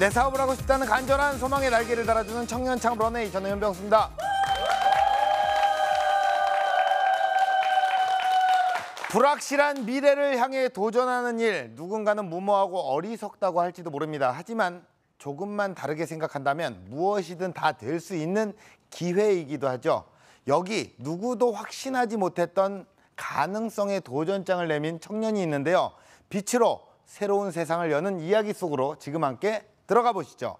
내 사업을 하고 싶다는 간절한 소망의 날개를 달아주는 청년 창업런의 저는 현병수입니다. 불확실한 미래를 향해 도전하는 일, 누군가는 무모하고 어리석다고 할지도 모릅니다. 하지만 조금만 다르게 생각한다면 무엇이든 다 될 수 있는 기회이기도 하죠. 여기 누구도 확신하지 못했던 가능성의 도전장을 내민 청년이 있는데요. 빛으로 새로운 세상을 여는 이야기 속으로 지금 함께 들어가 보시죠.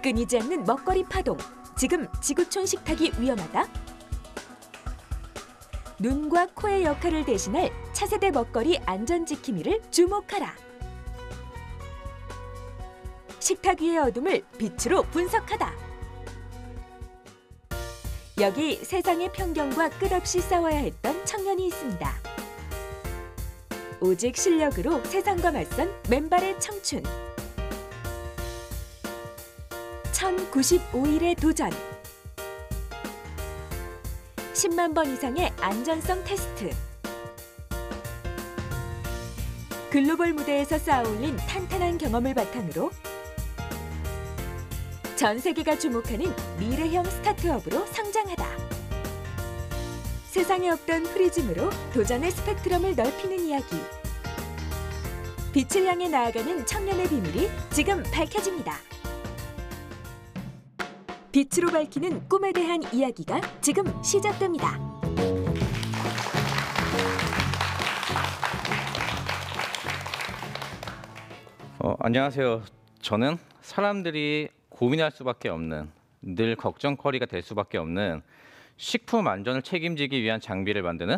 끊이지 않는 먹거리 파동. 지금 지구촌 식탁이 위험하다? 눈과 코의 역할을 대신할 차세대 먹거리 안전지킴이를 주목하라. 식탁 위의 어둠을 빛으로 분석하다. 여기 세상의 편견과 끝없이 싸워야 했던 청년이 있습니다. 오직 실력으로 세상과 맞선 맨발의 청춘. 1095일의 도전. 10만 번 이상의 안전성 테스트. 글로벌 무대에서 쌓아올린 탄탄한 경험을 바탕으로 전 세계가 주목하는 미래형 스타트업으로 성장하다. 세상에 없던 프리즘으로 도전의 스펙트럼을 넓히는 이야기. 빛을 향해 나아가는 청년의 비밀이 지금 밝혀집니다. 빛으로 밝히는 꿈에 대한 이야기가 지금 시작됩니다. 안녕하세요. 저는 사람들이 고민할 수밖에 없는, 늘 걱정거리가 될 수밖에 없는 식품 안전을 책임지기 위한 장비를 만드는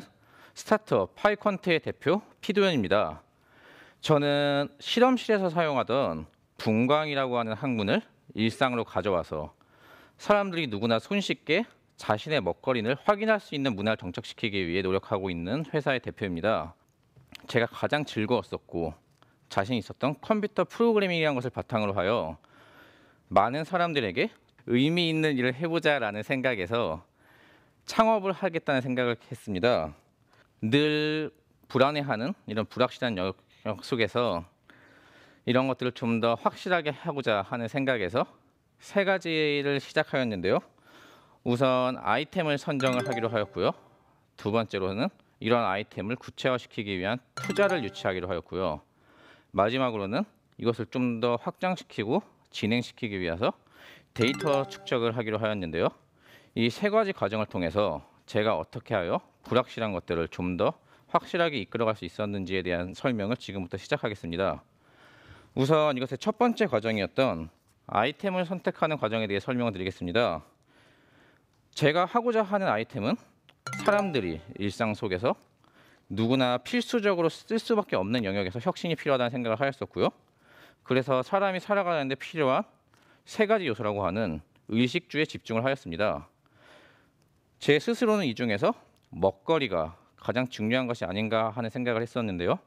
스타트업 파이컨트의 대표 피도현입니다. 저는 실험실에서 사용하던 분광이라고 하는 학문을 일상으로 가져와서 사람들이 누구나 손쉽게 자신의 먹거리를 확인할 수 있는 문화를 정착시키기 위해 노력하고 있는 회사의 대표입니다. 제가 가장 즐거웠었고 자신 있었던 컴퓨터 프로그래밍이라는 것을 바탕으로 하여 많은 사람들에게 의미 있는 일을 해보자라는 생각에서 창업을 하겠다는 생각을 했습니다. 늘 불안해하는 이런 불확실한 영역 속에서 이런 것들을 좀 더 확실하게 하고자 하는 생각에서 3가지를 시작하였는데요. 우선 아이템을 선정을 하기로 하였고요. 두 번째로는 이런 아이템을 구체화시키기 위한 투자를 유치하기로 하였고요. 마지막으로는 이것을 좀 더 확장시키고 진행시키기 위해서 데이터 축적을 하기로 하였는데요. 이 3가지 과정을 통해서 제가 어떻게 하여 불확실한 것들을 좀 더 확실하게 이끌어갈 수 있었는지에 대한 설명을 지금부터 시작하겠습니다. 우선 이것의 첫 번째 과정이었던 아이템을 선택하는 과정에 대해 설명을 드리겠습니다. 제가 하고자 하는 아이템은 사람들이 일상 속에서 누구나 필수적으로 쓸 수밖에 없는 영역에서 혁신이 필요하다는 생각을 하였었고요. 그래서 사람이 살아가는 데 필요한 3가지 요소라고 하는 의식주에 집중을 하였습니다. 제 스스로는 이 중에서 먹거리가 가장 중요한 것이 아닌가 하는 생각을 했었는데요.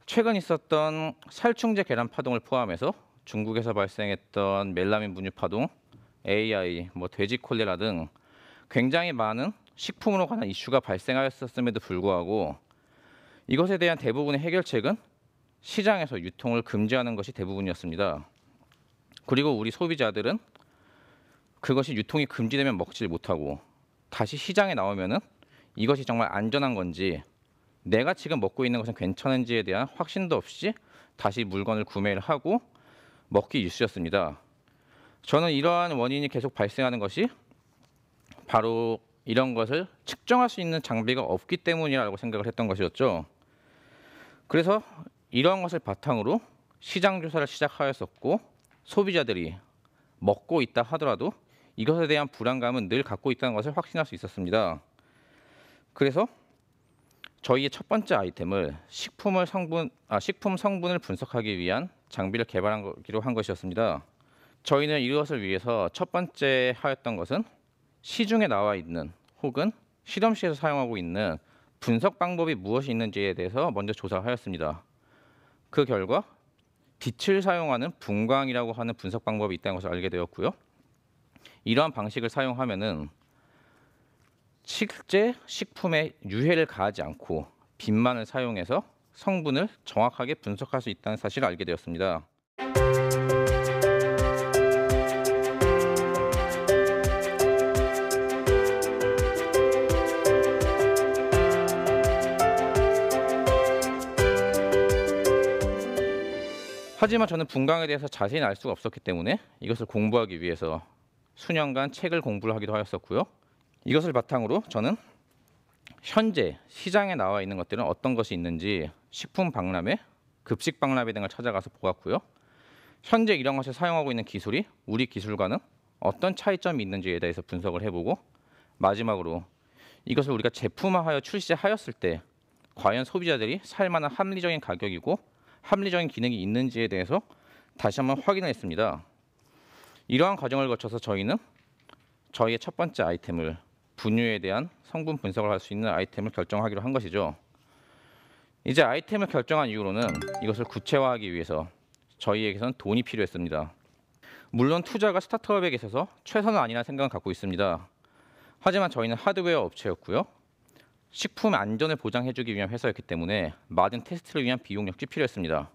최근 있었던 살충제 계란 파동을 포함해서 중국에서 발생했던 멜라민 분유 파동, AI, 돼지 콜레라 등 굉장히 많은 식품으로 관한 이슈가 발생하였음에도 불구하고 이것에 대한 대부분의 해결책은 시장에서 유통을 금지하는 것이 대부분이었습니다. 그리고 우리 소비자들은 그것이 유통이 금지되면 먹지 못하고 다시 시장에 나오면은 이것이 정말 안전한 건지 내가 지금 먹고 있는 것은 괜찮은지에 대한 확신도 없이 다시 물건을 구매를 하고 먹기 일쑤였습니다. 저는 이러한 원인이 계속 발생하는 것이 바로 이런 것을 측정할 수 있는 장비가 없기 때문이라고 생각을 했던 것이었죠. 그래서 이러한 것을 바탕으로 시장 조사를 시작하였었고 소비자들이 먹고 있다 하더라도 이것에 대한 불안감은 늘 갖고 있다는 것을 확신할 수 있었습니다. 그래서 저희의 첫 번째 아이템을 식품 성분을 분석하기 위한 장비를 개발하기로 한 것이었습니다. 저희는 이것을 위해서 첫 번째 하였던 것은 시중에 나와 있는 혹은 실험실에서 사용하고 있는 분석 방법이 무엇이 있는지에 대해서 먼저 조사하였습니다. 그 결과 빛을 사용하는 분광이라고 하는 분석 방법이 있다는 것을 알게 되었고요. 이러한 방식을 사용하면은 실제 식품에 유해를 가하지 않고 빛만을 사용해서 성분을 정확하게 분석할 수 있다는 사실을 알게 되었습니다. 하지만 저는 분광에 대해서 자세히 알 수가 없었기 때문에 이것을 공부하기 위해서 수년간 책을 공부를 하기도 하였었고요. 이것을 바탕으로 저는 현재 시장에 나와 있는 것들은 어떤 것이 있는지 식품 박람회, 급식 박람회 등을 찾아가서 보았고요. 현재 이런 것을 사용하고 있는 기술이 우리 기술과는 어떤 차이점이 있는지에 대해서 분석을 해보고, 마지막으로 이것을 우리가 제품화하여 출시하였을 때 과연 소비자들이 살만한 합리적인 가격이고 합리적인 기능이 있는지에 대해서 다시 한번 확인을 했습니다. 이러한 과정을 거쳐서 저희는 저희의 첫 번째 아이템을, 분유에 대한 성분 분석을 할 수 있는 아이템을 결정하기로 한 것이죠. 이제 아이템을 결정한 이후로는 이것을 구체화하기 위해서 저희에게선 돈이 필요했습니다. 물론 투자가 스타트업에게 있어서 최선은 아니라는 생각을 갖고 있습니다. 하지만 저희는 하드웨어 업체였고요. 식품 안전을 보장해주기 위한 회사였기 때문에 많은 테스트를 위한 비용 역시 필요했습니다.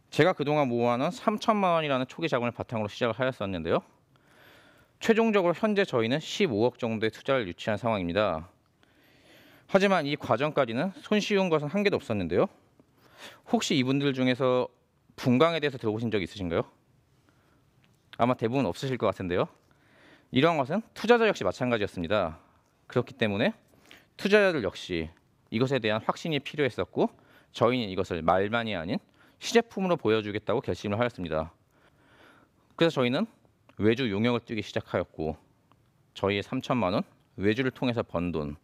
제가 그동안 모아놓은 3천만 원이라는 초기 자금을 바탕으로 시작을 하였었는데요. 최종적으로 현재 저희는 15억 정도의 투자를 유치한 상황입니다. 하지만 이 과정까지는 손쉬운 것은 한 개도 없었는데요. 혹시 이분들 중에서 분광에 대해서 들어보신 적 있으신가요? 아마 대부분 없으실 것 같은데요. 이러한 것은 투자자 역시 마찬가지였습니다. 그렇기 때문에 투자자들 역시 이것에 대한 확신이 필요했었고, 저희는 이것을 말만이 아닌 시제품으로 보여주겠다고 결심을 하였습니다. 그래서 저희는 외주 용역을 뛰기 시작하였고, 저희의 3천만 원, 외주를 통해서 번 돈,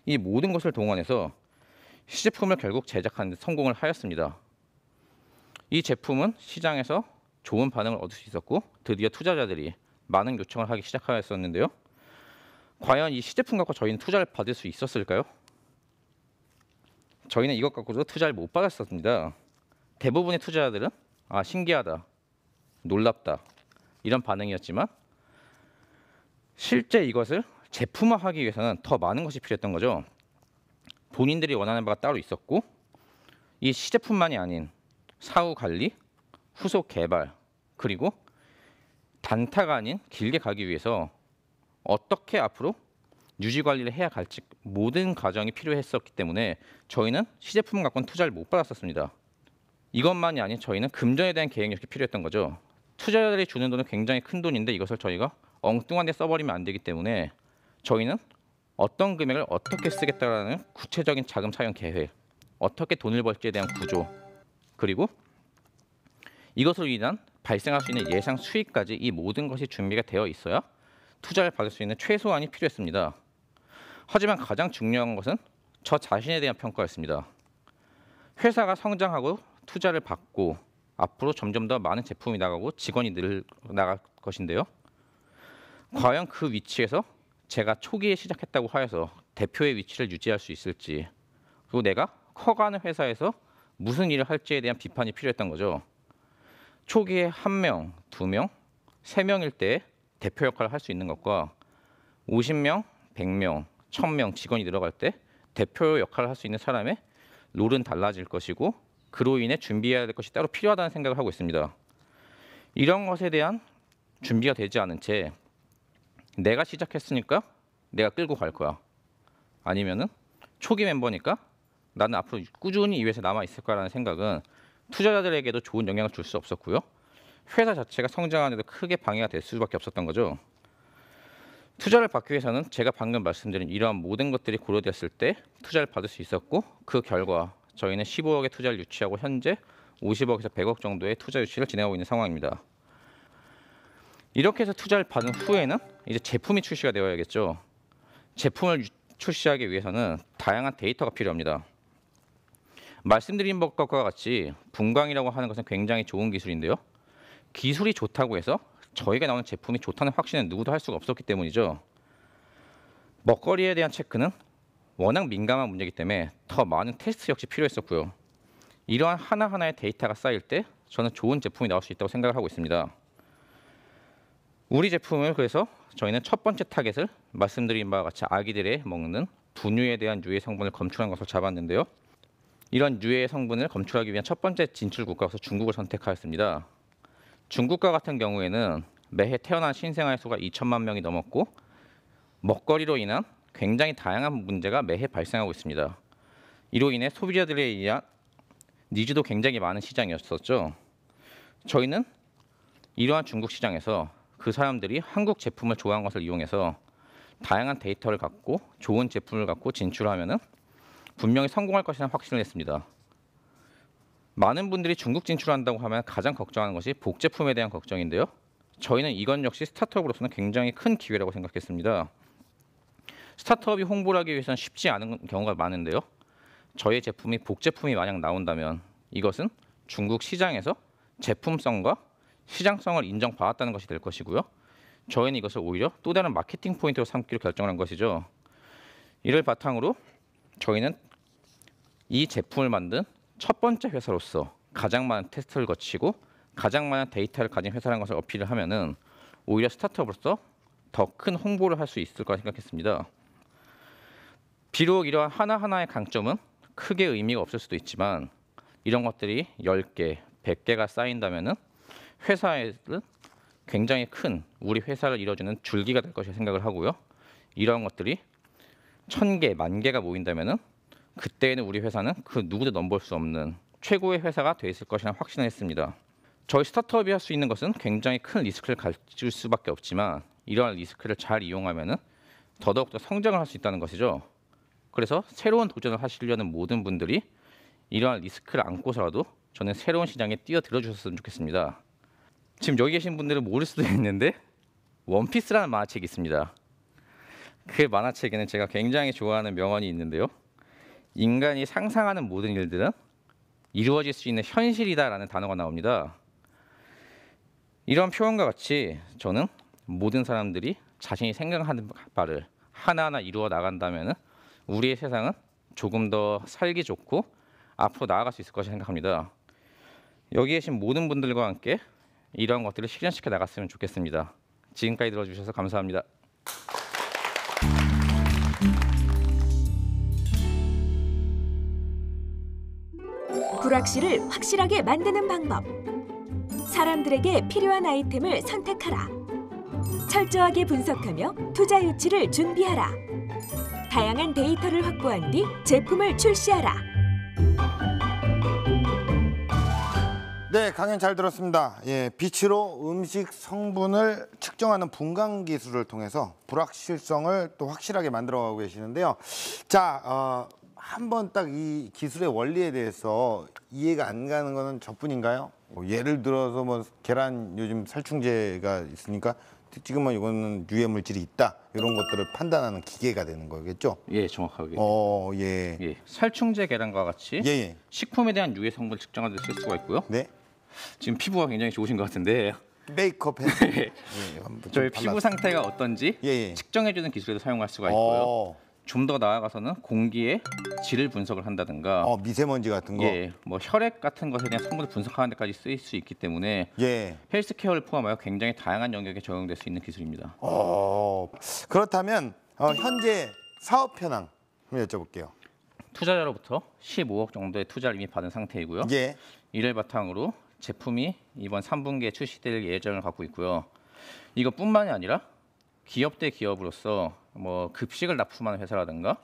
이 모든 것을 동원해서 시제품을 결국 제작하는 데 성공을 하였습니다. 이 제품은 시장에서 좋은 반응을 얻을 수 있었고, 드디어 투자자들이 많은 요청을 하기 시작하였었는데요. 과연 이 시제품 갖고 저희는 투자를 받을 수 있었을까요? 저희는 이것 갖고도 투자를 못 받았었습니다. 대부분의 투자자들은 신기하다, 놀랍다 이런 반응이었지만, 실제 이것을 제품화하기 위해서는 더 많은 것이 필요했던 거죠. 본인들이 원하는 바가 따로 있었고, 이 시제품만이 아닌 사후 관리, 후속 개발, 그리고 단타가 아닌 길게 가기 위해서 어떻게 앞으로 유지 관리를 해야 갈지 모든 과정이 필요했었기 때문에 저희는 시제품 갖고는 투자를 못 받았었습니다. 이것만이 아닌 저희는 금전에 대한 계획 역시 필요했던 거죠. 투자자들이 주는 돈은 굉장히 큰 돈인데 이것을 저희가 엉뚱한 데 써버리면 안 되기 때문에 저희는 어떤 금액을 어떻게 쓰겠다라는 구체적인 자금 사용 계획, 어떻게 돈을 벌지에 대한 구조, 그리고 이것으로 인한 발생할 수 있는 예상 수익까지 이 모든 것이 준비가 되어 있어야 투자를 받을 수 있는 최소한이 필요했습니다. 하지만 가장 중요한 것은 저 자신에 대한 평가였습니다. 회사가 성장하고 투자를 받고 앞으로 점점 더 많은 제품이 나가고 직원이 늘어나갈 것인데요. 과연 그 위치에서 제가 초기에 시작했다고 하여서 대표의 위치를 유지할 수 있을지, 그리고 내가 커가는 회사에서 무슨 일을 할지에 대한 비판이 필요했던 거죠. 초기에 1명, 2명, 3명일 때 대표 역할을 할 수 있는 것과 50명, 100명, 1000명 직원이 늘어갈 때 대표 역할을 할 수 있는 사람의 롤은 달라질 것이고, 그로 인해 준비해야 될 것이 따로 필요하다는 생각을 하고 있습니다. 이런 것에 대한 준비가 되지 않은 채 내가 시작했으니까 내가 끌고 갈 거야, 아니면은 초기 멤버니까 나는 앞으로 꾸준히 이 회사에 남아 있을 거라는 생각은 투자자들에게도 좋은 영향을 줄 수 없었고요. 회사 자체가 성장하는 데도 크게 방해가 될 수밖에 없었던 거죠. 투자를 받기 위해서는 제가 방금 말씀드린 이러한 모든 것들이 고려되었을 때 투자를 받을 수 있었고, 그 결과 저희는 15억의 투자를 유치하고 현재 50억에서 100억 정도의 투자 유치를 진행하고 있는 상황입니다. 이렇게 해서 투자를 받은 후에는 이제 제품이 출시가 되어야겠죠. 제품을 출시하기 위해서는 다양한 데이터가 필요합니다. 말씀드린 것과 같이 분광이라고 하는 것은 굉장히 좋은 기술인데요. 기술이 좋다고 해서 저희가 나오는 제품이 좋다는 확신은 누구도 할 수가 없었기 때문이죠. 먹거리에 대한 체크는 워낙 민감한 문제이기 때문에 더 많은 테스트 역시 필요했었고요. 이러한 하나하나의 데이터가 쌓일 때 저는 좋은 제품이 나올 수 있다고 생각을 하고 있습니다. 우리 제품을 그래서 저희는 첫 번째 타겟을 말씀드린 바와 같이 아기들의 먹는 분유에 대한 유해 성분을 검출한 것으로 잡았는데요. 이런 유해 성분을 검출하기 위한 첫 번째 진출 국가로서 중국을 선택하였습니다. 중국과 같은 경우에는 매해 태어난 신생아의 수가 2천만 명이 넘었고 먹거리로 인한 굉장히 다양한 문제가 매해 발생하고 있습니다. 이로 인해 소비자들에 의한 니즈도 굉장히 많은 시장이었었죠. 저희는 이러한 중국 시장에서 그 사람들이 한국 제품을 좋아한 것을 이용해서 다양한 데이터를 갖고 좋은 제품을 갖고 진출하면은 분명히 성공할 것이라는 확신을 했습니다. 많은 분들이 중국 진출한다고 하면 가장 걱정하는 것이 복제품에 대한 걱정인데요. 저희는 이건 역시 스타트업으로서는 굉장히 큰 기회라고 생각했습니다. 스타트업이 홍보를 하기 위해서는 쉽지 않은 경우가 많은데요. 저희 제품이 복제품이 만약 나온다면 이것은 중국 시장에서 제품성과 시장성을 인정받았다는 것이 될 것이고요. 저희는 이것을 오히려 또 다른 마케팅 포인트로 삼기로 결정한 것이죠. 이를 바탕으로 저희는 이 제품을 만든 첫 번째 회사로서 가장 많은 테스트를 거치고 가장 많은 데이터를 가진 회사라는 것을 어필을 하면은 오히려 스타트업으로서 더 큰 홍보를 할 수 있을 거라 생각했습니다. 비록 이러한 하나하나의 강점은 크게 의미가 없을 수도 있지만 이런 것들이 10개, 100개가 쌓인다면은 회사에는 굉장히 큰 우리 회사를 이뤄주는 줄기가 될 것이라 생각을 하고요. 이러한 것들이 1000개, 10,000개가 모인다면은 그때에는 우리 회사는 그 누구도 넘볼 수 없는 최고의 회사가 돼 있을 것이라는 확신을 했습니다. 저희 스타트업이 할 수 있는 것은 굉장히 큰 리스크를 가질 수밖에 없지만 이러한 리스크를 잘 이용하면은 더더욱 더 성장을 할 수 있다는 것이죠. 그래서 새로운 도전을 하시려는 모든 분들이 이러한 리스크를 안고서라도 저는 새로운 시장에 뛰어들어 주셨으면 좋겠습니다. 지금 여기 계신 분들은 모를 수도 있는데 원피스라는 만화책이 있습니다. 그 만화책에는 제가 굉장히 좋아하는 명언이 있는데요. 인간이 상상하는 모든 일들은 이루어질 수 있는 현실이다라는 단어가 나옵니다. 이런 표현과 같이 저는 모든 사람들이 자신이 생각하는 바를 하나하나 이루어 나간다면 우리의 세상은 조금 더 살기 좋고 앞으로 나아갈 수 있을 것이라 생각합니다. 여기 계신 모든 분들과 함께 이러한 것들을 실현시켜 나갔으면 좋겠습니다. 지금까지 들어주셔서 감사합니다. 불확실을 확실하게 만드는 방법. 사람들에게 필요한 아이템을 선택하라. 철저하게 분석하며 투자 유치를 준비하라. 다양한 데이터를 확보한 뒤 제품을 출시하라. 네, 강연 잘 들었습니다. 예, 빛으로 음식 성분을 측정하는 분광 기술을 통해서 불확실성을 또 확실하게 만들어가고 계시는데요. 자, 한번 딱 이 기술의 원리에 대해서 이해가 안 가는 거는 저뿐인가요? 뭐 예를 들어서 뭐 계란 요즘 살충제가 있으니까 지금은 이거는 유해 물질이 있다 이런 것들을 판단하는 기계가 되는 거겠죠? 예, 정확하게. 예. 예, 살충제 계란과 같이 예. 식품에 대한 유해 성분을 측정하는 데 쓸 수가 있고요. 네. 지금 피부가 굉장히 좋으신 것 같은데 메이크업 해. 예, 저희 피부 상태가 어떤지 측정해주는 기술에도 사용할 수가 있고요. 좀 더 나아가서는 공기의 질을 분석을 한다든가 미세먼지 같은 거, 예, 뭐 혈액 같은 것에 대한 성분을 분석하는 데까지 쓰일 수 있기 때문에 헬스케어를 포함하여 굉장히 다양한 영역에 적용될 수 있는 기술입니다. 그렇다면 현재 사업 현황 한번 여쭤볼게요. 투자자로부터 15억 정도의 투자를 이미 받은 상태이고요. 이를 바탕으로 제품이 이번 3분기에 출시될 예정을 갖고 있고요. 이것뿐만이 아니라 기업 대 기업으로서 뭐 급식을 납품하는 회사라든가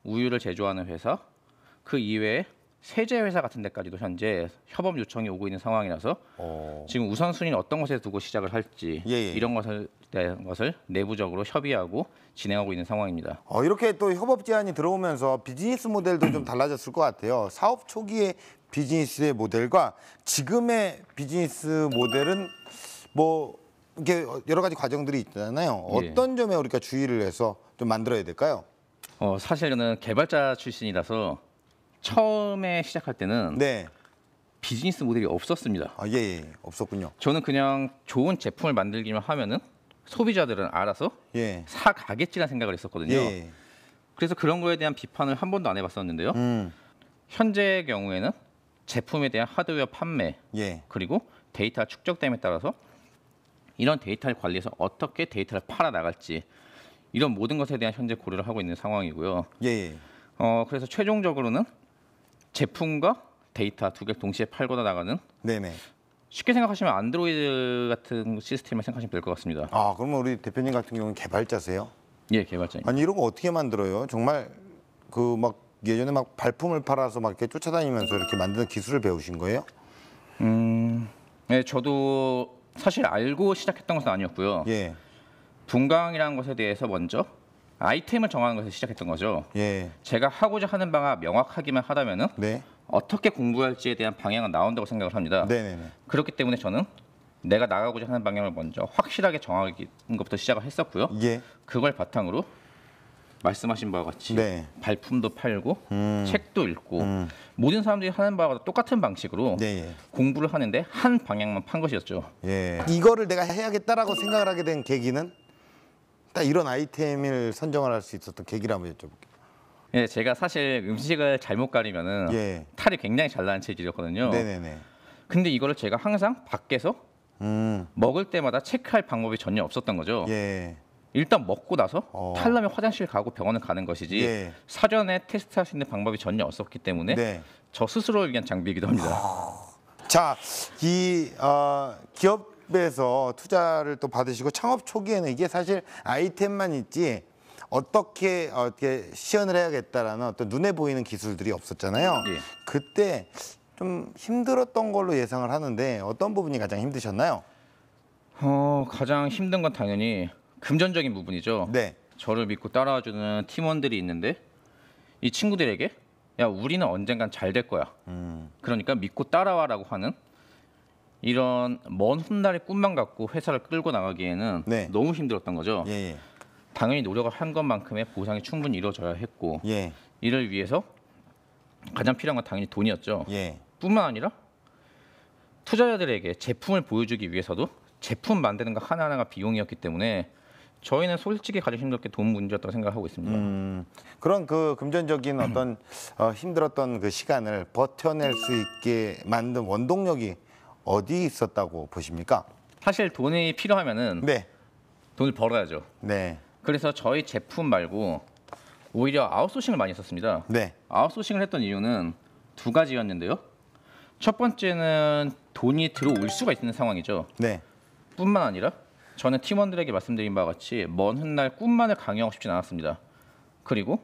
우유를 제조하는 회사, 그 이외에 세제 회사 같은 데까지도 현재 협업 요청이 오고 있는 상황이라서 지금 우선순위는 어떤 곳에 두고 시작을 할지 이런 것을 내부적으로 협의하고 진행하고 있는 상황입니다. 이렇게 또 협업 제안이 들어오면서 비즈니스 모델도 좀 달라졌을 것 같아요. 사업 초기의 비즈니스의 모델과 지금의 비즈니스 모델은 뭐 이렇게 여러 가지 과정들이 있잖아요. 어떤 점에 우리가 주의를 해서 좀 만들어야 될까요? 사실 저는 개발자 출신이라서 처음에 시작할 때는 비즈니스 모델이 없었습니다. 없었군요. 저는 그냥 좋은 제품을 만들기만 하면은 소비자들은 알아서 사가겠지라는 생각을 했었거든요. 그래서 그런 거에 대한 비판을 한 번도 안 해봤었는데요. 현재의 경우에는 제품에 대한 하드웨어 판매 그리고 데이터 축적됨에 따라서 이런 데이터를 관리해서 어떻게 데이터를 팔아 나갈지 이런 모든 것에 대한 현재 고려를 하고 있는 상황이고요. 예. 그래서 최종적으로는 제품과 데이터 두 개 동시에 팔고 나가는 네네. 쉽게 생각하시면 안드로이드 같은 시스템을 생각하시면 될 것 같습니다. 아, 그러면 우리 대표님 같은 경우는 개발자세요? 예, 개발자입니다. 아니 이런 거 어떻게 만들어요? 정말 그 막 예전에 막 발품을 팔아서 막 이렇게 쫓아다니면서 이렇게 만드는 기술을 배우신 거예요? 네, 저도 사실 알고 시작했던 것은 아니었고요. 예. 분광이라는 것에 대해서 먼저 아이템을 정하는 것에서 시작했던 거죠. 예. 제가 하고자 하는 바가 명확하기만 하다면은 네. 어떻게 공부할지에 대한 방향은 나온다고 생각을 합니다. 네네네. 그렇기 때문에 저는 내가 나가고자 하는 방향을 먼저 확실하게 정하는 것부터 시작을 했었고요. 예. 그걸 바탕으로 말씀하신 바와 같이 네. 발품도 팔고 책도 읽고 모든 사람들이 하는 바와 똑같은 방식으로 예. 공부를 하는데 한 방향만 판 것이었죠. 예. 이거를 내가 해야겠다라고 생각을 하게 된 계기는 딱 이런 아이템을 선정을 할 수 있었던 계기를 한번 여쭤볼게요. 예, 제가 사실 음식을 잘못 가리면은 예. 탈이 굉장히 잘 나는 체질이었거든요. 네네네. 근데 이거를 제가 항상 밖에서 먹을 때마다 체크할 방법이 전혀 없었던 거죠. 예. 일단 먹고 나서 어. 탈나면 화장실 가고 병원을 가는 것이지 예. 사전에 테스트할 수 있는 방법이 전혀 없었기 때문에 네. 저 스스로를 위한 장비이기도 합니다. 자, 이 기업에서 투자를 또 받으시고 창업 초기에는 이게 사실 아이템만 있지 어떻게 시연을 해야겠다라는 어떤 눈에 보이는 기술들이 없었잖아요. 예. 그때 좀 힘들었던 걸로 예상을 하는데 어떤 부분이 가장 힘드셨나요? 가장 힘든 건 당연히 금전적인 부분이죠. 네. 저를 믿고 따라와주는 팀원들이 있는데 이 친구들에게 야 우리는 언젠간 잘 될 거야. 그러니까 믿고 따라와라고 하는 이런 먼 훗날의 꿈만 갖고 회사를 끌고 나가기에는 네. 너무 힘들었던 거죠. 예. 당연히 노력을 한 것만큼의 보상이 충분히 이루어져야 했고 예. 이를 위해서 가장 필요한 건 당연히 돈이었죠. 예. 뿐만 아니라 투자자들에게 제품을 보여주기 위해서도 제품 만드는 거 하나하나가 비용이었기 때문에 저희는 솔직히 가장 힘들었던 게 돈 문제였다고 생각하고 있습니다. 그런 그 금전적인 어떤 힘들었던 그 시간을 버텨낼 수 있게 만든 원동력이 어디 있었다고 보십니까? 사실 돈이 필요하면은 네. 돈을 벌어야죠. 네. 그래서 저희 제품 말고 오히려 아웃소싱을 많이 했었습니다. 네. 아웃소싱을 했던 이유는 두 가지였는데요. 첫 번째는 돈이 들어올 수가 있는 상황이죠. 네. 뿐만 아니라 저는 팀원들에게 말씀드린 바와 같이 먼 훗날 꿈만을 강요하고 싶진 않았습니다. 그리고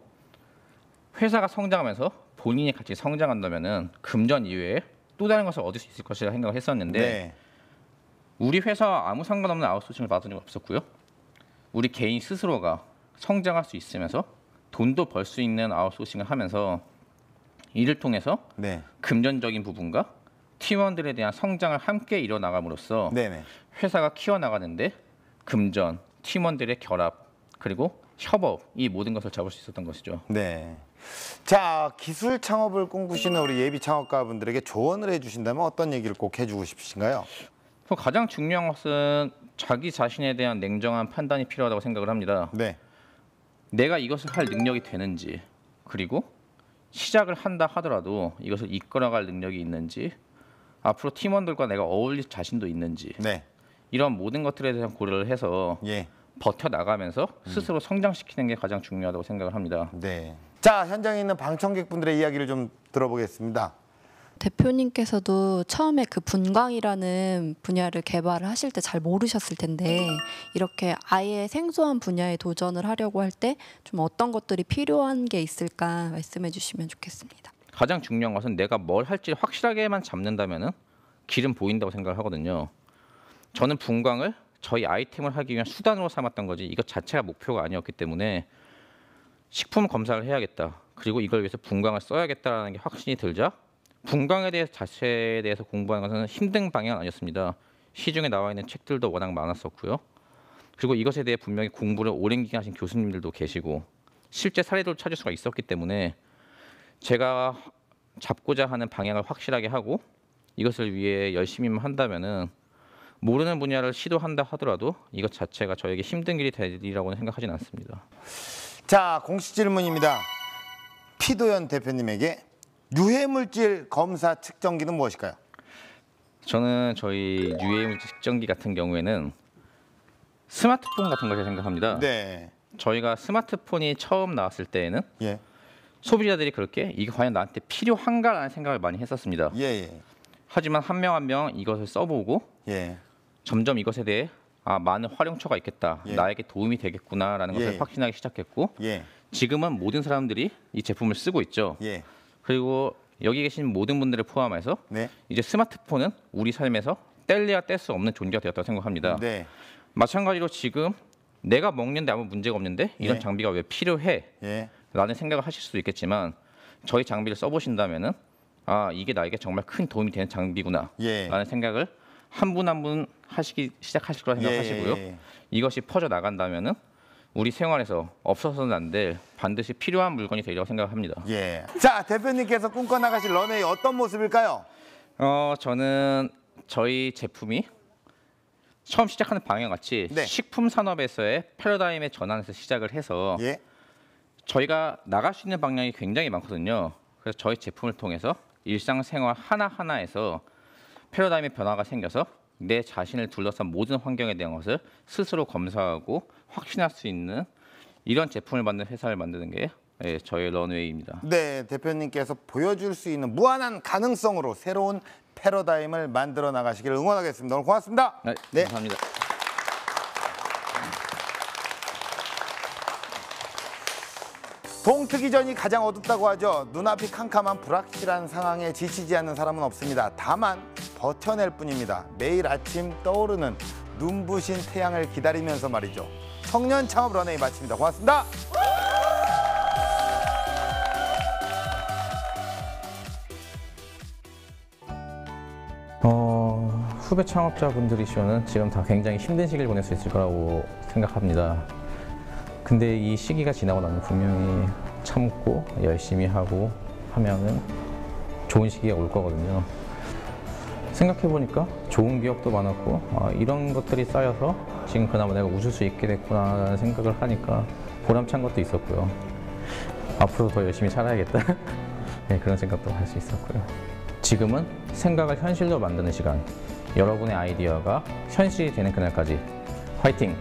회사가 성장하면서 본인이 같이 성장한다면은 금전 이외에 또 다른 것을 얻을 수 있을 것이라 생각을 했었는데 네. 우리 회사와 아무 상관없는 아웃소싱을 받은 적 없었고요. 우리 개인 스스로가 성장할 수 있으면서 돈도 벌 수 있는 아웃소싱을 하면서 이를 통해서 네. 금전적인 부분과 팀원들에 대한 성장을 함께 이뤄나감으로써 네네. 회사가 키워나가는데 금전, 팀원들의 결합, 그리고 협업 이 모든 것을 잡을 수 있었던 것이죠. 네. 자, 기술 창업을 꿈꾸시는 우리 예비 창업가분들에게 조언을 해주신다면 어떤 얘기를 꼭 해주고 싶으신가요? 가장 중요한 것은 자기 자신에 대한 냉정한 판단이 필요하다고 생각을 합니다. 네. 내가 이것을 할 능력이 되는지, 그리고 시작을 한다 하더라도 이것을 이끌어갈 능력이 있는지, 앞으로 팀원들과 내가 어울릴 자신도 있는지, 네. 이런 모든 것들에 대한 고려를 해서 예. 버텨나가면서 스스로 성장시키는 게 가장 중요하다고 생각을 합니다. 네. 자, 현장에 있는 방청객분들의 이야기를 좀 들어보겠습니다. 대표님께서도 처음에 그 분광이라는 분야를 개발을 하실 때 잘 모르셨을 텐데 이렇게 아예 생소한 분야에 도전을 하려고 할 때 좀 어떤 것들이 필요한 게 있을까 말씀해 주시면 좋겠습니다. 가장 중요한 것은 내가 뭘 할지 확실하게만 잡는다면은 길은 보인다고 생각을 하거든요. 저는 분광을 저희 아이템을 하기 위한 수단으로 삼았던 거지 이것 자체가 목표가 아니었기 때문에 식품 검사를 해야겠다. 그리고 이걸 위해서 분광을 써야겠다라는 게 확신이 들자 분광에 대해서 자체에 대해서 공부하는 것은 힘든 방향은 아니었습니다. 시중에 나와 있는 책들도 워낙 많았었고요. 그리고 이것에 대해 분명히 공부를 오랜 기간 하신 교수님들도 계시고 실제 사례도 찾을 수가 있었기 때문에 제가 잡고자 하는 방향을 확실하게 하고 이것을 위해 열심히만 한다면은 모르는 분야를 시도한다 하더라도 이것 자체가 저에게 힘든 길이 되리라고는 생각하진 않습니다. 자, 공식 질문입니다. 피도현 대표님에게 유해물질 검사 측정기는 무엇일까요? 저는 저희 유해물질 측정기 같은 경우에는 스마트폰 같은 것을 생각합니다. 네. 저희가 스마트폰이 처음 나왔을 때에는 예. 소비자들이 그렇게 이게 과연 나한테 필요한가라는 생각을 많이 했었습니다. 예. 예. 하지만 한 명 한 명 이것을 써보고 예. 점점 이것에 대해 많은 활용처가 있겠다. 예. 나에게 도움이 되겠구나라는 것을 예. 확신하기 시작했고 예. 지금은 모든 사람들이 이 제품을 쓰고 있죠. 예. 그리고 여기 계신 모든 분들을 포함해서 네. 이제 스마트폰은 우리 삶에서 뗄래야 뗄 수 없는 존재가 되었다고 생각합니다. 네. 마찬가지로 지금 내가 먹는데 아무 문제가 없는데 이런 예. 장비가 왜 필요해? 예. 라는 생각을 하실 수도 있겠지만 저희 장비를 써보신다면은 이게 나에게 정말 큰 도움이 되는 장비구나 예. 라는 생각을 한 분 한 분 하시기 시작하실 거라 생각하시고요. 예. 이것이 퍼져 나간다면은 우리 생활에서 없어서는 안 될 반드시 필요한 물건이 되리라고 생각합니다. 예. 자, 대표님께서 꿈꿔나가실 런웨이 어떤 모습일까요? 저는 저희 제품이 처음 시작하는 방향 같이 네. 식품 산업에서의 패러다임의 전환에서 시작을 해서 예. 저희가 나갈 수 있는 방향이 굉장히 많거든요. 그래서 저희 제품을 통해서 일상생활 하나하나에서 패러다임의 변화가 생겨서 내 자신을 둘러싼 모든 환경에 대한 것을 스스로 검사하고 확신할 수 있는 이런 제품을 만드는 회사를 만드는 게 저희 런웨이입니다. 네, 대표님께서 보여줄 수 있는 무한한 가능성으로 새로운 패러다임을 만들어 나가시기를 응원하겠습니다. 오늘 고맙습니다. 네, 감사합니다. 동트기 전이 가장 어둡다고 하죠. 눈앞이 캄캄한 불확실한 상황에 지치지 않는 사람은 없습니다. 다만 버텨낼 뿐입니다. 매일 아침 떠오르는 눈부신 태양을 기다리면서 말이죠. 청년 창업 런웨이 마칩니다. 고맙습니다. 후배 창업자분들이시면 지금 다 굉장히 힘든 시기를 보낼 수 있을 거라고 생각합니다. 근데 이 시기가 지나고 나면 분명히 참고 열심히 하고 하면은 좋은 시기가 올 거거든요. 생각해보니까 좋은 기억도 많았고 이런 것들이 쌓여서 지금 그나마 내가 웃을 수 있게 됐구나라는 생각을 하니까 보람찬 것도 있었고요. 앞으로 더 열심히 살아야겠다. 네, 그런 생각도 할 수 있었고요. 지금은 생각을 현실로 만드는 시간. 여러분의 아이디어가 현실이 되는 그날까지 화이팅!